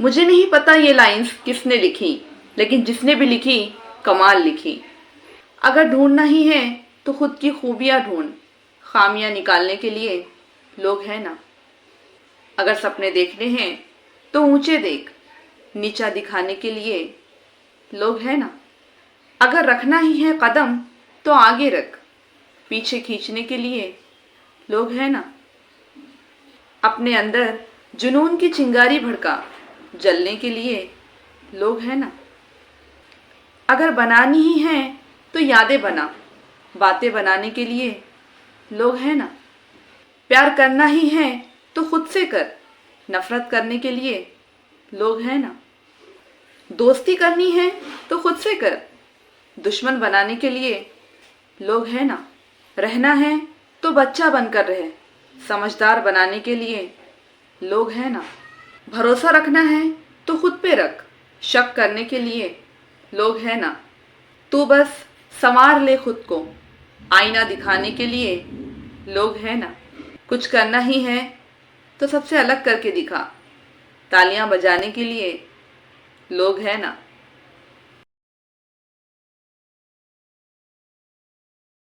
मुझे नहीं पता ये लाइंस किसने लिखी, लेकिन जिसने भी लिखी कमाल लिखी। अगर ढूंढना ही है तो खुद की खूबियाँ ढूंढ, खामियाँ निकालने के लिए लोग हैं ना। अगर सपने देखने हैं तो ऊंचे देख, नीचा दिखाने के लिए लोग हैं ना। अगर रखना ही है कदम तो आगे रख, पीछे खींचने के लिए लोग हैं ना। अपने अंदर जुनून की चिंगारी भड़का, जलने के लिए लोग हैं ना। अगर बनानी ही है तो यादें बना, बातें बनाने के लिए लोग हैं ना। प्यार करना ही है तो खुद से कर, नफरत करने के लिए लोग हैं ना। दोस्ती करनी है तो खुद से कर, दुश्मन बनाने के लिए लोग हैं ना। रहना है तो बच्चा बनकर रहे, समझदार बनाने के लिए लोग हैं ना। भरोसा रखना है तो खुद पे रख, शक करने के लिए लोग हैं ना। तू बस संवार ले खुद को, आईना दिखाने के लिए लोग हैं ना। कुछ करना ही है तो सबसे अलग करके दिखा, तालियां बजाने के लिए लोग हैं ना।